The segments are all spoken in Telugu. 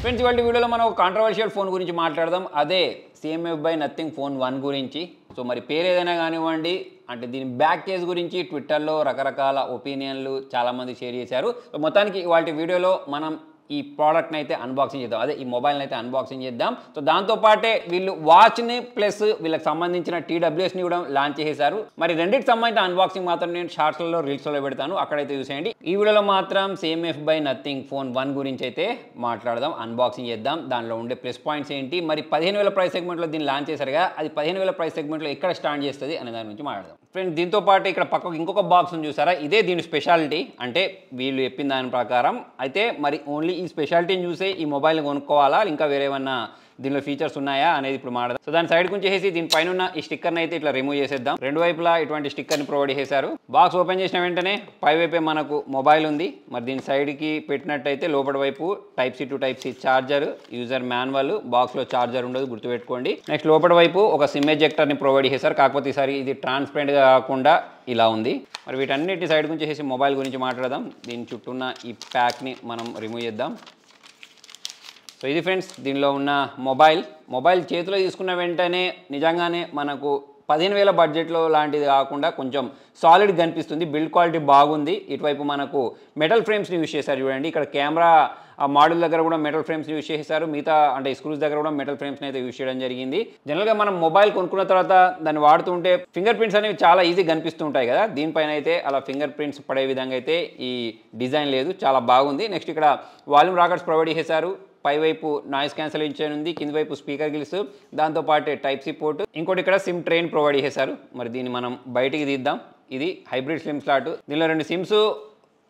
ఫ్రెండ్స్ ఇవాళ వీడియోలో మనం ఒక కాంట్రవర్షియల్ ఫోన్ గురించి మాట్లాడదాం. అదే CMF by Nothing ఫోన్ 1 గురించి. సో మరి పేరు ఏదైనా కానివ్వండి, అంటే దీని బ్యాక్ కేస్ గురించి ట్విట్టర్లో రకరకాల ఒపీనియన్లు చాలామంది షేర్ చేశారు. సో మొత్తానికి ఇవాళ వీడియోలో మనం ఈ ప్రోడక్ట్ని అయితే అన్బాక్సింగ్ చేద్దాం, అదే ఈ మొబైల్ని అయితే అన్బాక్సింగ్ చేద్దాం. సో దాంతోపాటే వీళ్ళు వాచ్ని ప్లస్ వీళ్ళకి సంబంధించిన TWSని కూడా లాంచ్ చేశారు. మరి రెండింటికి సంబంధించిన అన్బాక్సింగ్ మాత్రం నేను షార్ట్స్లలో రీల్స్లో పెడతాను, అక్కడైతే చూసేయండి. ఈ వీడియోలో మాత్రం CMF by Nothing ఫోన్ 1 గురించి అయితే మాట్లాడదాం, అన్బాక్సింగ్ చేద్దాం. దానిలో ఉండే ప్లస్ పాయింట్స్ ఏంటి, మరి 15,000 ప్రైస్ సెగ్మెంట్లో దీన్ని లాంచ్ చేశారుగా, అది 15,000 ప్రైస్ సెగ్మెంట్లో ఎక్కడ స్టాండ్ చేస్తుంది అనే దాని గురించి మాట్లాడదాం. ఫ్రెండ్స్ దీంతో పాటు ఇక్కడ పక్కకు ఇంకొక బాక్స్ చూసారా, ఇదే దీని స్పెషాలిటీ. అంటే వీళ్ళు చెప్పిన దాని ప్రకారం అయితే మరి ఓన్లీ ఈ స్పెషాలిటీని చూసే ఈ మొబైల్ని కొనుక్కోవాలా, ఇంకా వేరేమన్నా దీనిలో ఫీచర్స్ ఉన్నాయా అనేది ఇప్పుడు మాట్లాడదాం. సో దాని సైడ్ కొంచెం దీని పైన ఉన్న ఈ స్టిక్కర్ని అయితే ఇట్లా రిమూవ్ చేసేద్దాం. రెండు వైపులా ఇటువంటి స్టిక్కర్ని ప్రొవైడ్ చేశారు. బాక్స్ ఓపెన్ చేసిన వెంటనే పై వైపే మనకు మొబైల్ ఉంది. మరి దీని సైడ్కి పెట్టినట్టయితే లోపల వైపు Type C to Type C charger, user manual, బాక్స్లో ఛార్జర్ ఉండదు గుర్తుపెట్టుకోండి. నెక్స్ట్ లోపల వైపు ఒక సిమ్ ఎజెక్టర్ని ప్రొవైడ్ చేశారు, కాకపోతే ఈసారి ఇది ట్రాన్స్పరెంట్గా కాకుండా ఇలా ఉంది. మరి వీటన్నిటి సైడ్ గురించి మొబైల్ గురించి మాట్లాడదాం. దీని చుట్టూ ఉన్న ఈ ప్యాక్ని మనం రిమూవ్ చేద్దాం. సో ఇది ఫ్రెండ్స్ దీనిలో ఉన్న మొబైల్ చేతిలో తీసుకున్న వెంటనే నిజంగానే మనకు 15,000 బడ్జెట్లో లాంటిది కాకుండా కొంచెం సాలిడ్ కనిపిస్తుంది. బిల్డ్ క్వాలిటీ బాగుంది. ఇటువైపు మనకు మెటల్ ఫ్రేమ్స్ని యూజ్ చేశారు చూడండి. ఇక్కడ కెమెరా ఆ మోడల్ దగ్గర కూడా మెటల్ ఫ్రేమ్స్ యూజ్ చేశారు, మిగతా అంటే స్క్రూస్ దగ్గర కూడా మెటల్ ఫ్రేమ్స్ని అయితే యూజ్ చేయడం జరిగింది. జనరల్గా మనం మొబైల్ కొనుక్కున్న తర్వాత దాన్ని వాడుతుంటే ఫింగర్ ప్రింట్స్ అనేవి చాలా ఈజీ కనిపిస్తూ ఉంటాయి కదా, దీనిపైన అయితే అలా ఫింగర్ ప్రింట్స్ పడే విధంగా అయితే ఈ డిజైన్ లేదు, చాలా బాగుంది. నెక్స్ట్ ఇక్కడ వాల్యూమ్ రాకర్స్ ప్రొవైడ్ చేశారు. పై వైపు నాయిస్ క్యాన్సలేషన్ ఉంది, కింది వైపు స్పీకర్ గిల్స్, దాంతోపాటు Type C పోర్ట్, ఇంకోటి ఇక్కడ సిమ్ ట్రైన్ ప్రొవైడ్ చేశారు. మరి దీన్ని మనం బయటికి తీద్దాం. ఇది హైబ్రిడ్ సిమ్ స్లాట్. దీనిలో 2 సిమ్స్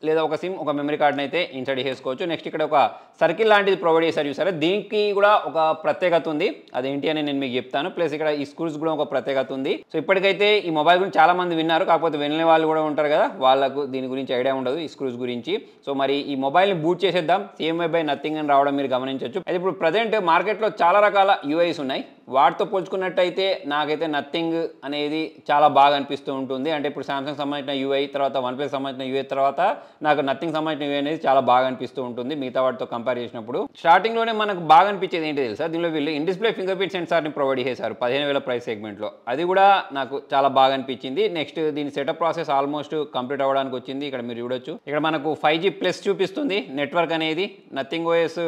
లేదా ఒక సిమ్ ఒక మెమరీ కార్డ్ని అయితే ఇన్సర్ట్ చేసుకోవచ్చు. నెక్స్ట్ ఇక్కడ ఒక సర్కిల్ లాంటిది ప్రొవైడ్ చేశారు చూసారా, దీనికి కూడా ఒక ప్రత్యేకత ఉంది, అదేంటి అని నేను మీకు చెప్తాను. ప్లస్ ఇక్కడ ఈ స్క్రూస్ కూడా ఒక ప్రత్యేకత ఉంది. సో ఇప్పటికైతే ఈ మొబైల్ గురించి చాలా మంది విన్నారు, కాకపోతే వినని వాళ్ళు కూడా ఉంటారు కదా, వాళ్ళకు దీని గురించి ఐడియా ఉండదు ఈ స్క్రూస్ గురించి. సో మరి ఈ మొబైల్ని బూట్ చేసేద్దాం. CMF by Nothing అని రావడం మీరు గమనించవచ్చు. అయితే ఇప్పుడు ప్రజెంట్ మార్కెట్లో చాలా రకాల UIs ఉన్నాయి. వాటితో పోల్చుకున్నట్టయితే నాకైతే నథింగ్ అనేది చాలా బాగా అనిపిస్తూ ఉంటుంది. అంటే ఇప్పుడు సామ్సంగ్ సంబంధించిన UI, తర్వాత OnePlus సంబంధించిన UI, తర్వాత నాకు నథింగ్ సంబంధించిన UI అనేది చాలా బాగా అనిపిస్తూ ఉంటుంది మిగతా వాటితో కంపేర్ చేసినప్పుడు. స్టార్టింగ్లోనే మనకు బాగా అనిపించేది ఏంటి తెలుసా, దీనిలో వీళ్ళు ఇన్ డిస్ప్లే ఫింగర్ ప్రింట్ సెన్సార్ని ప్రొవైడ్ చేశారు 15,000 ప్రైస్ సెగ్మెంట్లో. అది కూడా నాకు చాలా బాగా అనిపించింది. నెక్స్ట్ దీని సెటప్ ప్రాసెస్ ఆల్మోస్ట్ కంప్లీట్ అవ్వడానికి వచ్చింది. ఇక్కడ మీరు చూడొచ్చు, ఇక్కడ మనకు 5G+ చూపిస్తుంది నెట్వర్క్ అనేది. నథింగ్ OS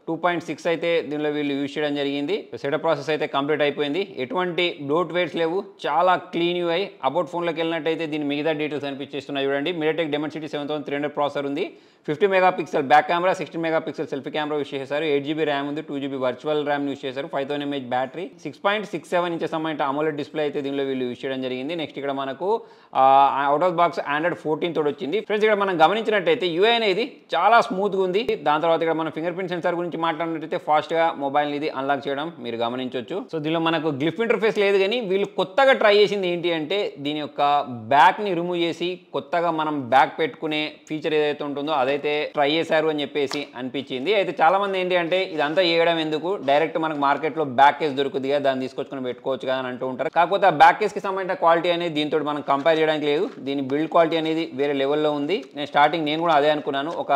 2.6 అయితే దీనిలో వీళ్ళు యూజ్ చేయడం జరిగింది. సెటప్ ప్రాసెస్ అయితే కంప్లీట్ అయిపోయింది. ఎటువంటి బ్లోట్ వేర్స్ లేవు, చాలా క్లీన్ UI. అబౌట్ ఫోన్లోకి వెళ్ళినట్టయితే దీని మిగతా డీటెయిల్స్ అనిపించేస్తున్నాయి చూడండి. MediaTek Dimensity 7300 ప్రాసెసర్ ఉంది, 50 megapixel back camera, 16 megapixel selfie camera use చేశారు, 8GB ర్యామ్ ఉంది, 2GB వర్చువల్ ర్యామ్ యూజ్ చేశారు, 5000 mAh బ్యాటరీ, 6.67 ఇంచెస్ సంబంధించిన AMOLED డిస్ప్లే అయితే దీనిలో వీళ్ళు యూజ్ చేయడం జరిగింది. నెక్స్ట్ ఇక్కడ మనకు అవుట్ ఆఫ్ బాక్స్ Android 14 తోడు వచ్చింది. ఫ్రెండ్స్ ఇక్కడ మనం గమనించినట్టయితే UI అనేది చాలా స్మూత్గా ఉంది. దాని తర్వాత ఇక్కడ మనం ఫింగర్ ప్రింట్ సెన్సార్ గురించి మాట్లాడినట్టయితే ఫాస్ట్గా మొబైల్ ఇది అన్లాక్ చేయడం మీరు గమనించవచ్చు. సో దీనిలో మనకు గ్లిఫ్ ఇంటర్ఫేస్ లేదు, కానీ వీళ్ళు కొత్తగా ట్రై చేసింది ఏంటి అంటే దీని యొక్క బ్యాక్ని రిమూవ్ చేసి కొత్తగా మనం బ్యాక్ పెట్టుకునే ఫీచర్ ఏదైతే ఉంటుందో అదైతే ట్రై చేశారు అని చెప్పేసి అనిపించింది. అయితే చాలా మంది ఏంటి అంటే ఇదంతా చేయడం ఎందుకు, డైరెక్ట్ మనకు మార్కెట్లో బ్యాక్ కేస్ దొరుకుతుంది కదా, దాన్ని తీసుకొచ్చుకొని పెట్టుకోవచ్చు కదా అని అంటూ ఉంటారు. కాకపోతే ఆ బ్యాక్ కేస్కి సంబంధించిన క్వాలిటీ అనేది దీంతో మనం కంపేర్ చేయడానికి లేదు. దీని బిల్డ్ క్వాలిటీ అనేది వేరే లెవెల్లో ఉంది. నేను కూడా అదే అనుకున్నాను, ఒక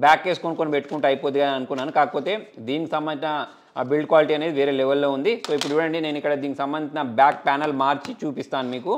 బ్యాక్ కేస్ కొనుక్కొని పెట్టుకుంటే అయిపోద్ది అని అనుకున్నాను. కాకపోతే దీనికి సంబంధించిన ఆ బిల్డ్ క్వాలిటీ అనేది వేరే లెవెల్లో ఉంది. సో ఇప్పుడు చూడండి, నేను ఇక్కడ దీనికి సంబంధించిన బ్యాక్ ప్యానల్ మార్చి చూపిస్తాను మీకు.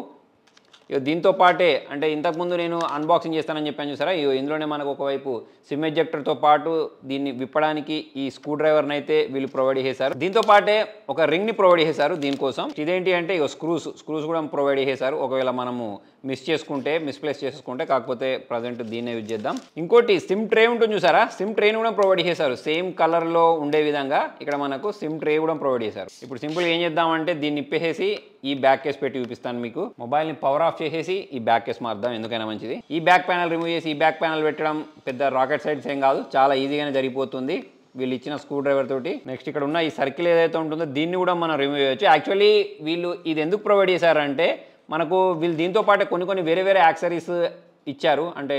దీంతో పాటే అంటే ఇంతకుముందు నేను అన్బాక్సింగ్ చేస్తానని చెప్పాను చూసారా, ఇందులోనే మనకు ఒకవైపు సిమ్ ఎజెక్టర్తో పాటు దీన్ని విప్పడానికి ఈ స్క్రూ డ్రైవర్ని అయితే వీళ్ళు ప్రొవైడ్ చేశారు. దీంతో పాటే ఒక రింగ్ని ప్రొవైడ్ చేశారు దీనికోసం. ఇదేంటి అంటే స్క్రూస్ కూడా ప్రొవైడ్ చేశారు, ఒకవేళ మనము మిస్ప్లేస్ చేసుకుంటే. కాకపోతే ప్రజెంట్ దీన్నే యూజ్ చేద్దాం. ఇంకోటి సిమ్ ట్రే ఉంటుంది చూసారా, సిమ్ ట్రేని కూడా ప్రొవైడ్ చేశారు సేమ్ కలర్లో ఉండే విధంగా. ఇక్కడ మనకు సిమ్ ట్రే కూడా ప్రొవైడ్ చేశారు. ఇప్పుడు సింపుల్గా ఏం చేద్దామంటే దీన్ని ఇప్పేసి ఈ బ్యాక్ కేస్ పెట్టి చూపిస్తాను మీకు. మొబైల్ని పవర్ ఆఫ్ చేసేసి ఈ బ్యాక్ కేస్ మార్దాం, ఎందుకైనా మంచిది. ఈ బ్యాక్ ప్యానల్ రిమూవ్ చేసి ఈ బ్యాక్ ప్యానల్ పెట్టడం పెద్ద రాకెట్ సైన్స్ ఏం కాదు, చాలా ఈజీగానే జరిగిపోతుంది వీళ్ళు ఇచ్చిన స్క్రూ డ్రైవర్ తోటి. నెక్స్ట్ ఇక్కడ ఉన్న ఈ సర్కిల్ ఏదైతే ఉంటుందో దీన్ని కూడా మనం రిమూవ్ చేయొచ్చు. యాక్చువల్లీ వీళ్ళు ఇది ఎందుకు ప్రొవైడ్ చేశారంటే మనకు వీళ్ళు దీంతో పాటు కొన్ని వేరే యాక్సరీస్ ఇచ్చారు. అంటే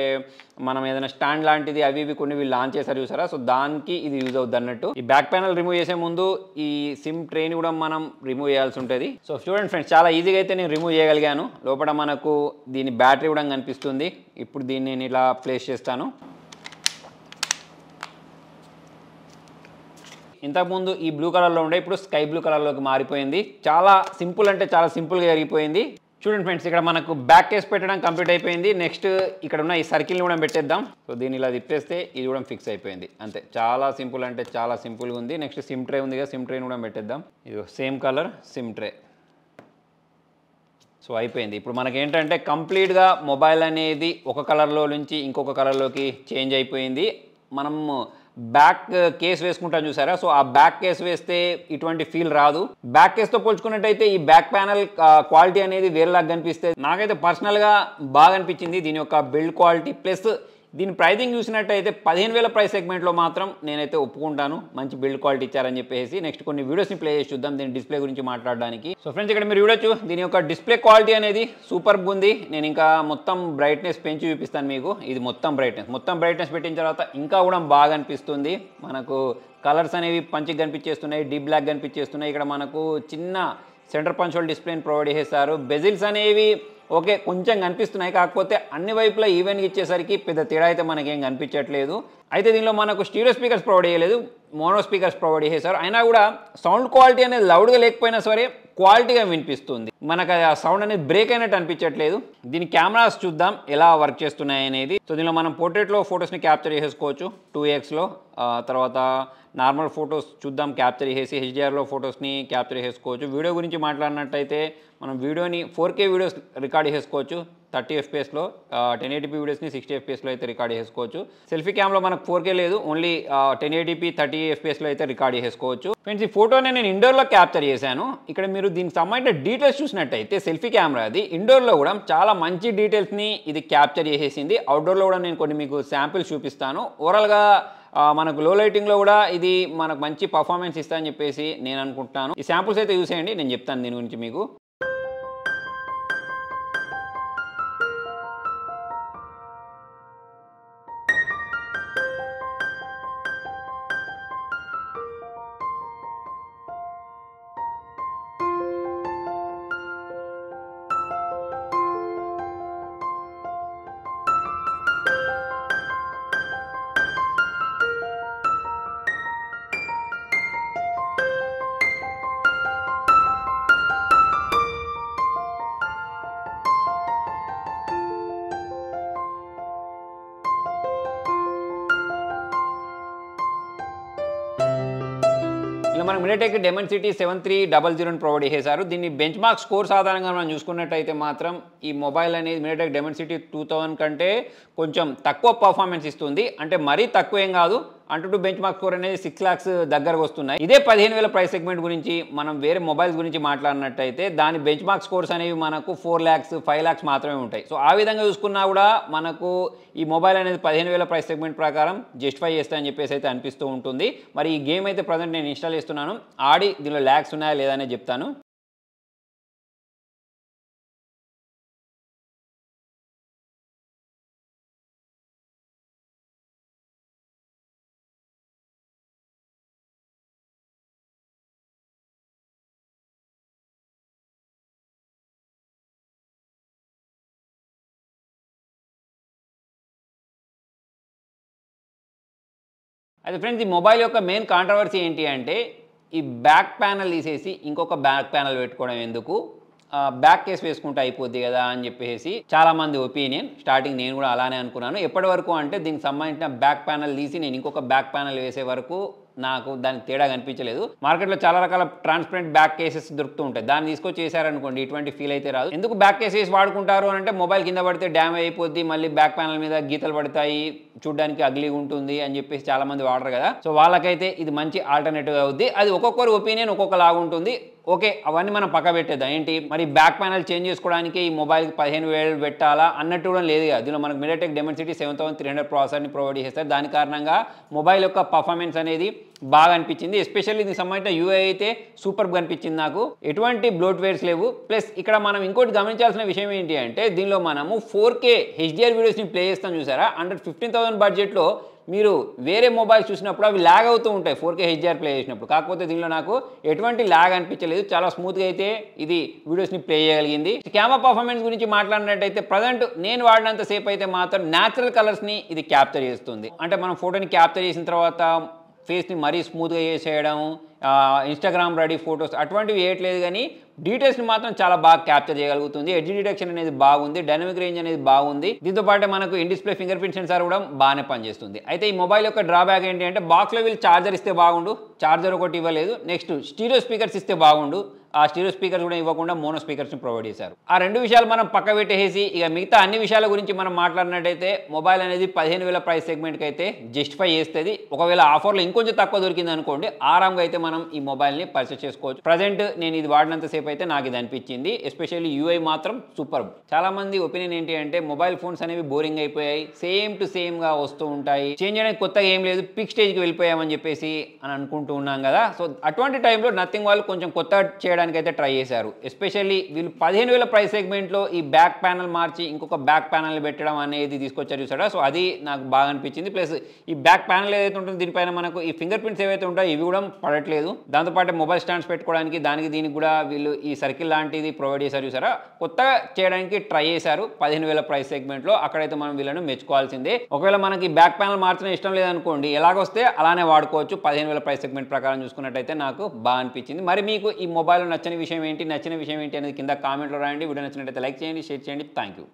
మనం ఏదైనా స్టాండ్ లాంటిది అవి కొన్ని వీళ్ళు లాంచ్ చేశారు చూసారా, సో దానికి ఇది యూజ్ అవుతుంది అన్నట్టు. ఈ బ్యాక్ ప్యానల్ రిమూవ్ చేసే ముందు ఈ సిమ్ ట్రేని కూడా మనం రిమూవ్ చేయాల్సి ఉంటుంది. సో స్టూడెంట్ ఫ్రెండ్స్ చాలా ఈజీగా అయితే నేను రిమూవ్ చేయగలిగాను. లోపల మనకు దీని బ్యాటరీ కూడా కనిపిస్తుంది. ఇప్పుడు దీన్ని నేను ఇలా ప్లేస్ చేస్తాను. ఇంతకుముందు ఈ బ్లూ కలర్లో ఉండే ఇప్పుడు స్కై బ్లూ కలర్లోకి మారిపోయింది. చాలా సింపుల్ అంటే చాలా సింపుల్గా జరిగిపోయింది. చూడండి ఫ్రెండ్స్, ఇక్కడ మనకు బ్యాక్ కేస్ పెట్టడం కంప్లీట్ అయిపోయింది. నెక్స్ట్ ఇక్కడ ఉన్న ఈ సర్కిల్ని కూడా పెట్టేద్దాం. సో దీన్ని ఇలా తిప్పేస్తే ఇది కూడా ఫిక్స్ అయిపోయింది. అంతే, చాలా సింపుల్ అంటే చాలా సింపుల్గా ఉంది. నెక్స్ట్ సిమ్ ట్రే ఉంది కదా, సిమ్ ట్రేని కూడా పెట్టేద్దాం. ఇది same colour SIM tray. So అయిపోయింది. ఇప్పుడు మనకి ఏంటంటే కంప్లీట్గా మొబైల్ అనేది ఒక కలర్లో నుంచి ఇంకొక కలర్లోకి చేంజ్ అయిపోయింది. మనం బ్యాక్ కేస్ వేసుకుంటాం చూసారా, సో ఆ బ్యాక్ కేస్ వేస్తే ఇటువంటి ఫీల్ రాదు. బ్యాక్ కేస్తో పోల్చుకున్నట్టయితే ఈ బ్యాక్ ప్యానల్ క్వాలిటీ అనేది వేరేలాగా కనిపిస్తే నాకైతే పర్సనల్గా బాగా అనిపించింది దీని యొక్క బిల్డ్ క్వాలిటీ. ప్లస్ దీని ప్రైజింగ్ చూసినట్టయితే 15,000 ప్రైస్ సెగ్మెంట్లో మాత్రం నేనైతే ఒప్పుకుంటాను, మంచి బిల్డ్ క్వాలిటీ ఇచ్చారని చెప్పేసి. నెక్స్ట్ కొన్ని వీడియోస్ని ప్లే చేసి చూద్దాం దీని డిస్ప్లే గురించి మాట్లాడడానికి. సో ఫ్రెండ్స్, ఇక్కడ మీరు చూడొచ్చు దీని యొక్క డిస్ప్లే క్వాలిటీ అనేది సూపర్గా ఉంది. నేను ఇంకా మొత్తం బ్రైట్నెస్ పెంచి చూపిస్తాను మీకు. ఇది మొత్తం బ్రైట్నెస్ పెట్టిన తర్వాత ఇంకా కూడా బాగా అనిపిస్తుంది. మనకు కలర్స్ అనేవి పంచిగా కనిపించేస్తున్నాయి, డీప్ బ్లాక్ కనిపించేస్తున్నాయి. ఇక్కడ మనకు చిన్న సెంటర్ పంచోల్ డిస్ప్లేని ప్రొవైడ్ చేస్తారు. బెజిల్స్ అనేవి ఓకే కొంచెం కనిపిస్తున్నాయి, కాకపోతే అన్ని వైపులా ఈవెన్గా ఇచ్చేసరికి పెద్ద తేడా అయితే మనకేం కనిపించట్లేదు. అయితే దీనిలో మనకు స్టీరియో స్పీకర్స్ ప్రొవైడ్ చేయలేదు, మోనో స్పీకర్స్ ప్రొవైడ్ చేశారు. అయినా కూడా సౌండ్ క్వాలిటీ అనేది లౌడ్గా లేకపోయినా సరే క్వాలిటీగా వినిపిస్తుంది. మనకు ఆ సౌండ్ అనేది బ్రేక్ అయినట్టు అనిపించట్లేదు. దీని కెమెరాస్ చూద్దాం ఎలా వర్క్ చేస్తున్నాయి అనేది. సో దీనిలో మనం పోర్ట్రేట్లో ఫొటోస్ని క్యాప్చర్ చేసుకోవచ్చు 2xలో. తర్వాత నార్మల్ ఫొటోస్ చూద్దాం క్యాప్చర్ చేసి, హెచ్డిఆర్లో ఫొటోస్ని క్యాప్చర్ చేసుకోవచ్చు. వీడియో గురించి మాట్లాడినట్టయితే మనం వీడియోని 4K వీడియోస్ రికార్డ్ చేసుకోవచ్చు 30 FPSలో, 1080p వీడియోస్ని 60 FPSలో అయితే రికార్డ్ చేసుకోవచ్చు. సెల్ఫీ క్యామ్లో మనకు 4K లేదు, ఓన్లీ 1080p 30 FPSలో అయితే రికార్డ్ చేసుకోవచ్చు. ఫ్రెండ్స్, ఈ ఫోటోని నేను ఇండోర్లో క్యాప్చర్ చేశాను. ఇక్కడ మీరు దీనికి సంబంధించిన డీటెయిల్స్ చూసినట్టయితే సెల్ఫీ కెమెరా అది ఇండోర్లో కూడా చాలా మంచి డీటెయిల్స్ని ఇది క్యాప్చర్ చేసేసింది. అవుట్డోర్లో కూడా నేను కొన్ని మీకు శాంపిల్స్ చూపిస్తాను. ఓవరాల్గా మనకు లో లైటింగ్లో కూడా ఇది మనకు మంచి పర్ఫార్మెన్స్ ఇస్తాయని చెప్పేసి నేను అనుకుంటున్నాను. ఈ శాంపుల్స్ అయితే చూసేయండి, నేను చెప్తాను దీని గురించి మీకు. ఇలా మనకు MediaTek Dimensity 7300 ప్రొవైడ్ చేశారు. దీన్ని బెంచ్ మార్క్ స్కోర్స్ ఆధారంగా మనం చూసుకున్నట్టయితే మాత్రం ఈ మొబైల్ అనేది MediaTek Dimensity 2000 కంటే కొంచెం తక్కువ పర్ఫార్మెన్స్ ఇస్తుంది. అంటే మరీ తక్కువ ఏం కాదు, అంటూ బెంచ్ మార్క్ స్కోర్ అనేది 6 lakhs దగ్గరకు వస్తున్నాయి. ఇదే 15,000 ప్రైస్ సెగ్మెంట్ గురించి మనం వేరే మొబైల్స్ గురించి మాట్లాడినట్టయితే దాని బెంచ్ మార్క్ స్కోర్స్ అనేవి మనకు 4 lakhs 5 lakhs మాత్రమే ఉంటాయి. సో ఆ విధంగా చూసుకున్నా కూడా మనకు ఈ మొబైల్ అనేది 15,000 ప్రైస్ సెగ్మెంట్ ప్రకారం జస్టిఫై చేస్తాయని చెప్పేసి అయితే అనిపిస్తూ ఉంటుంది. మరి ఈ గేమ్ అయితే ప్రజెంట్ నేను ఇన్స్టాల్ చేస్తున్నాను, ఆడి దీనిలో ల్యాక్స్ ఉన్నాయా లేదా అనేది చెప్తాను. అయితే ఫ్రెండ్స్, ఈ మొబైల్ యొక్క మెయిన్ కాంట్రవర్సీ ఏంటి అంటే ఈ బ్యాక్ ప్యానల్ తీసేసి ఇంకొక బ్యాక్ ప్యానల్ పెట్టుకోవడం ఎందుకు, బ్యాక్ కేస్ వేసుకుంటే అయిపోద్ది కదా అని చెప్పేసి చాలామంది ఒపీనియన్. స్టార్టింగ్ నేను కూడా అలానే అనుకున్నాను. ఎప్పటి వరకు అంటే దీనికి సంబంధించిన బ్యాక్ ప్యానల్ తీసి నేను ఇంకొక బ్యాక్ ప్యానల్ వేసే వరకు నాకు దానికి తేడా కనిపించలేదు. మార్కెట్లో చాలా రకాల ట్రాన్స్పరెంట్ బ్యాక్ కేసెస్ దొరుకుతూ ఉంటాయి, దాన్ని తీసుకొచ్చి చేశారనుకోండి ఇటువంటి ఫీల్ అయితే రాదు. ఎందుకు బ్యాక్ కేసెస్ వాడుకుంటారు అంటే మొబైల్ కింద పడితే డ్యామేజ్ అయిపోద్ది, మళ్ళీ బ్యాక్ ప్యానల్ మీద గీతలు పడతాయి, చూడడానికి అగ్లీగా ఉంటుంది అని చెప్పేసి చాలా మంది వాడరు కదా. సో వాళ్ళకైతే ఇది మంచి ఆల్టర్నేటివ్ అవుద్ది. అది ఒక్కొక్కరు ఒపీనియన్ ఒక్కొక్కలాగా ఉంటుంది. ఓకే, అవన్నీ మనం పక్క పెట్టేద్దాం. ఏంటి మరి బ్యాక్ ప్యానల్ చేంజ్ చేసుకోవడానికి ఈ మొబైల్కి 15,000 పెట్టాలా అన్నట్టు కూడా లేదు కదా. దీనిలో మనకు MediaTek Dimensity 7300 ప్రాసెసర్ని ప్రొవైడ్ చేస్తారు. దాని కారణంగా మొబైల్ యొక్క పర్ఫార్మెన్స్ అనేది బాగా అనిపించింది. ఎస్పెషల్లీ దీనికి సంబంధించిన UI అయితే సూపర్గా అనిపించింది నాకు. ఎటువంటి బ్లోట్వేర్స్ లేవు. ప్లస్ ఇక్కడ మనం ఇంకోటి గమనించాల్సిన విషయం ఏంటి అంటే దీనిలో మనము 4K HDR వీడియోస్ని ప్లే చేస్తాం చూసారా. అండర్ 15,000 బడ్జెట్లో మీరు వేరే మొబైల్స్ చూసినప్పుడు అవి ల్యాగ్ అవుతూ ఉంటాయి 4K HDR ప్లే చేసినప్పుడు. కాకపోతే దీనిలో నాకు ఎటువంటి ల్యాగ్ అనిపించలేదు, చాలా స్మూత్గా అయితే ఇది వీడియోస్ని ప్లే చేయగలిగింది. కెమెరా పర్ఫార్మెన్స్ గురించి మాట్లాడినట్టయితే ప్రజెంట్ నేను వాడినంత సేపు అయితే మాత్రం న్యాచురల్ కలర్స్ని ఇది క్యాప్చర్ చేస్తుంది. అంటే మనం ఫోటోని క్యాప్చర్ చేసిన తర్వాత ఫేస్ని మరీ స్మూత్గా చేసేయడం, ఇన్స్టాగ్రామ్ రెడీ ఫొటోస్ అటువంటివి వేయట్లేదు, కానీ డీటెయిల్స్ని మాత్రం చాలా బాగా క్యాప్చర్ చేయగలుగుతుంది. ఎడ్జ్ డిటెక్షన్ అనేది బాగుంది, డైనమిక్ రేంజ్ అనేది బాగుంది. దీంతో పాటు మనకు in display finger print censor కూడా బాగానే పనిచేస్తుంది. అయితే ఈ మొబైల్ యొక్క డ్రాబ్యాక్ ఏంటి అంటే, బాక్స్లో వీళ్ళు ఛార్జర్ ఇస్తే బాగుండు, ఛార్జర్ ఒకటి ఇవ్వలేదు. నెక్స్ట్ స్టీరియో స్పీకర్స్ ఇస్తే బాగుండు, ఆ స్టీరియో స్పీకర్స్ కూడా ఇవ్వకుండా మోనో స్పీకర్స్ని ప్రొవైడ్ చేశారు. ఆ రెండు విషయాలు మనం పక్క పెట్టేసి ఇక మిగతా అన్ని విషయాల గురించి మనం మాట్లాడినట్టయితే, మొబైల్ అనేది 15,000 ప్రైస్ సెగ్మెంట్కి అయితే జస్టిఫై చేస్తుంది. ఒకవేళ ఆఫర్లో ఇంకొంచెం తక్కువ దొరికింది అనుకోండి, ఆరాంగా అయితే మనం ఈ మొబైల్ని పర్చేస్ చేసుకోవచ్చు. ప్రజెంట్ నేను ఇది వాడినంతసేపు అయితే నాకు ఇది అనిపించింది. ఎస్పెషల్లీ యూఐ మాత్రం సూపర్. చాలా మంది ఒపీనియన్ ఏంటి అంటే, మొబైల్ ఫోన్స్ అనేవి బోరింగ్ అయిపోయాయి, సేమ్ టు సేమ్గా వస్తూ ఉంటాయి, చేంజ్ చేయడానికి కొత్తగా ఏం లేదు, పిక్ స్టేజ్కి వెళ్ళిపోయామని చెప్పేసి అని అనుకుంటూ ఉన్నాం కదా. సో అటువంటి టైంలో నథింగ్ వాళ్ళు కొంచెం కొత్త చేయడానికి అయితే ట్రై చేశారు. ఎస్పెషల్లీ వీళ్ళు 15,000 ప్రైస్ సెగ్మెంట్లో ఈ బ్యాక్ ప్యానల్ మార్చి ఇంకొక బ్యాక్ ప్యానల్ పెట్టడం అనేది తీసుకొచ్చారు చూసారా. సో అది నాకు బాగా అనిపించింది. ప్లస్ ఈ బ్యాక్ ప్యానల్ ఏదైతే ఉంటుందో దీనిపైన మనకు ఈ ఫింగర్ ప్రింట్స్ ఏవైతే ఉంటాయో ఇవి కూడా పడట్లేదు. దాంతోపాటు మొబైల్ స్టాండ్స్ పెట్టుకోవడానికి దీనికి కూడా వీళ్ళు ఈ సర్కిల్ లాంటిది ప్రొవైడ్ చేశారు చూసారా. కొత్తగా చేయడానికి ట్రై చేశారు 15,000 ప్రైస్ సెగ్మెంట్లో. అక్కడైతే మనం వీళ్ళను మెచ్చుకోవాల్సిందే. ఒకవేళ మనకి బ్యాక్ ప్యానల్ మార్చడం ఇష్టం లేదనుకోండి, ఎలాగొస్తే అలానే వాడుకోవచ్చు. 15,000 ప్రైస్ సెగ్మెంట్ ప్రకారం చూసుకున్నట్టయితే నాకు బాగా అనిపించింది. మరి మీకు ఈ మొబైల్ నచ్చిన విషయం ఏంటి అనేది కింద కామెంట్లో రాయండి. వీడియో నచ్చినట్టయితే లైక్ చేయండి, షేర్ చేయండి. Thank you.